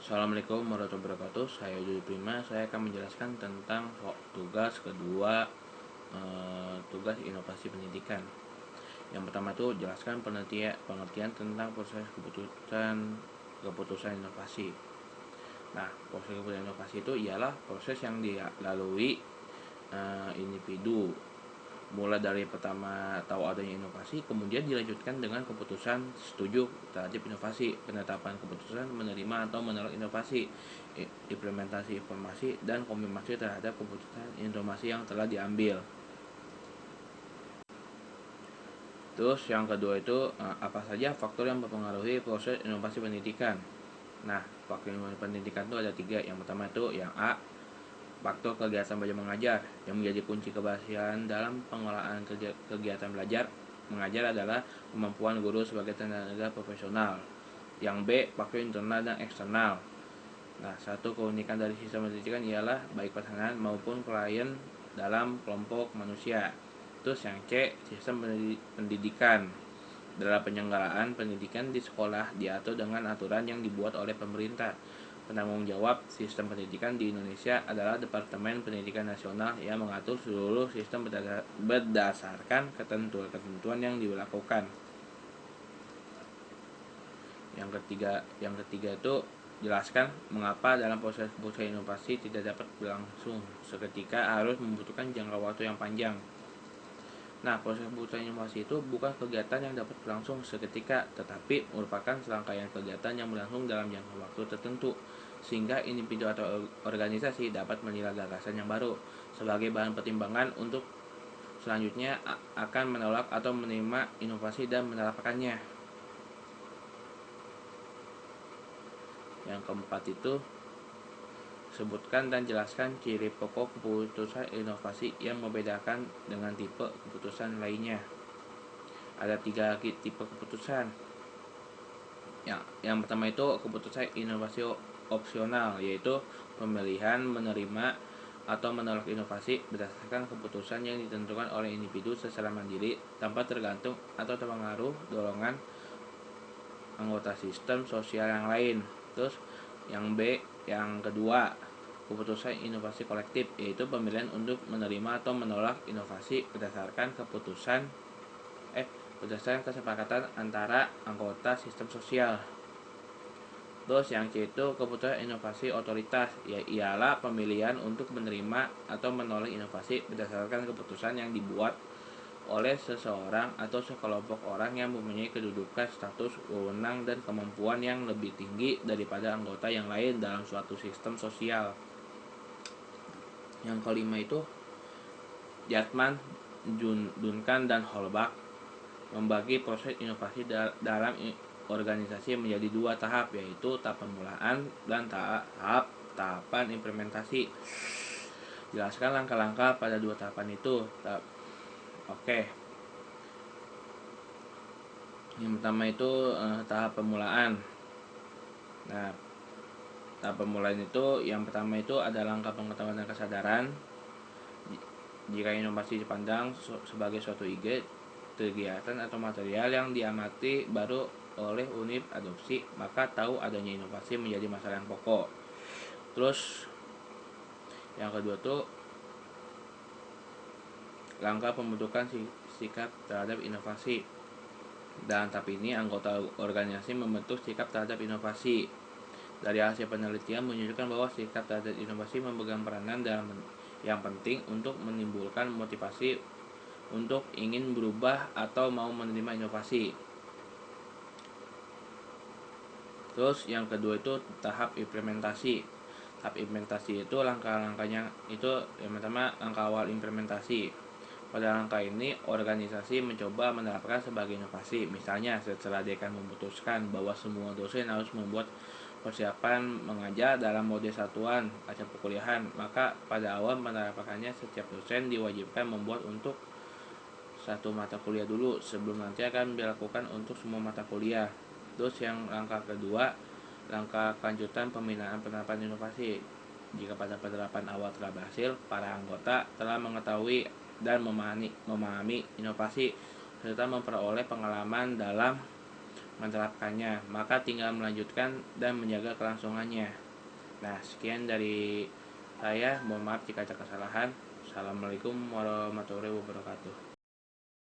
Assalamualaikum warahmatullahi wabarakatuh. Saya Yudi Prima. Saya akan menjelaskan tentang tugas kedua, tugas inovasi pendidikan. Yang pertama itu jelaskan pengertian tentang proses keputusan inovasi. Nah, proses keputusan inovasi itu ialah proses yang dilalui individu, mulai dari pertama tahu adanya inovasi, kemudian dilanjutkan dengan keputusan setuju terhadap inovasi, penetapan keputusan menerima atau menolak inovasi, implementasi informasi, dan konfirmasi terhadap keputusan inovasi yang telah diambil. Terus yang kedua itu apa saja faktor yang mempengaruhi proses inovasi pendidikan. Nah, faktor inovasi pendidikan itu ada 3. Yang pertama itu yang A, faktor kegiatan belajar mengajar yang menjadi kunci keberhasilan dalam pengelolaan kegiatan belajar mengajar adalah kemampuan guru sebagai tenaga profesional. Yang B, faktor internal dan eksternal. Nah, satu keunikan dari sistem pendidikan ialah baik pasangan maupun klien dalam kelompok manusia. Terus yang C, sistem pendidikan dalam penyelenggaraan pendidikan di sekolah diatur dengan aturan yang dibuat oleh pemerintah. Penanggung jawab sistem pendidikan di Indonesia adalah Departemen Pendidikan Nasional yang mengatur seluruh sistem berdasarkan ketentuan-ketentuan yang diberlakukan. Yang ketiga itu jelaskan mengapa dalam proses inovasi tidak dapat berlangsung seketika, harus membutuhkan jangka waktu yang panjang. Nah, proses keputusan inovasi itu bukan kegiatan yang dapat berlangsung seketika, tetapi merupakan serangkaian kegiatan yang berlangsung dalam jangka waktu tertentu, sehingga individu atau organisasi dapat menilai gagasan yang baru sebagai bahan pertimbangan untuk selanjutnya akan menolak atau menerima inovasi dan menerapkannya. Yang keempat itu sebutkan dan jelaskan ciri pokok keputusan inovasi yang membedakan dengan tipe keputusan lainnya. Ada 3 tipe keputusan. Yang pertama itu keputusan inovasi opsional, yaitu pemilihan menerima atau menolak inovasi berdasarkan keputusan yang ditentukan oleh individu secara mandiri tanpa tergantung atau terpengaruh dorongan anggota sistem sosial yang lain. Terus yang B, yang kedua, keputusan inovasi kolektif, yaitu pemilihan untuk menerima atau menolak inovasi berdasarkan kesepakatan antara anggota sistem sosial. Terus yang C itu keputusan inovasi otoritas, ialah pemilihan untuk menerima atau menolak inovasi berdasarkan keputusan yang dibuat oleh seseorang atau sekelompok orang yang mempunyai kedudukan, status, wewenang, dan kemampuan yang lebih tinggi daripada anggota yang lain dalam suatu sistem sosial. Yang kelima itu Jatman, Duncan, dan Holbach membagi proses inovasi dalam organisasi menjadi 2 tahap, yaitu tahap permulaan dan tahapan implementasi. Jelaskan langkah-langkah pada 2 tahapan itu. Oke. Yang pertama itu tahap permulaan. Nah, tahap permulaan itu yang pertama itu ada langkah pengetahuan dan kesadaran. Jika inovasi dipandang sebagai suatu ide, kegiatan atau material yang diamati baru oleh unit adopsi, maka tahu adanya inovasi menjadi masalah yang pokok. Terus yang kedua tuh langkah pembentukan sikap terhadap inovasi. Dan tahap ini anggota organisasi membentuk sikap terhadap inovasi. Dari hasil penelitian menunjukkan bahwa sikap terhadap inovasi memegang peranan yang penting untuk menimbulkan motivasi untuk ingin berubah atau mau menerima inovasi. Terus yang kedua itu tahap implementasi. Tahap implementasi itu langkah-langkahnya itu yang pertama langkah awal implementasi. Pada langkah ini organisasi mencoba menerapkan sebagai inovasi. Misalnya setelah dekan memutuskan bahwa semua dosen harus membuat persiapan mengajar dalam mode satuan macam perkuliahan, maka pada awal penerapannya setiap dosen diwajibkan membuat untuk satu mata kuliah dulu sebelum nanti akan dilakukan untuk semua mata kuliah. Terus yang langkah kedua, langkah kelanjutan pembinaan penerapan inovasi. Jika pada penerapan awal telah berhasil, para anggota telah mengetahui dan memahami inovasi serta memperoleh pengalaman dalam menerapkannya, maka tinggal melanjutkan dan menjaga kelangsungannya. Nah, sekian dari saya. Mohon maaf jika ada kesalahan. Assalamualaikum warahmatullahi wabarakatuh.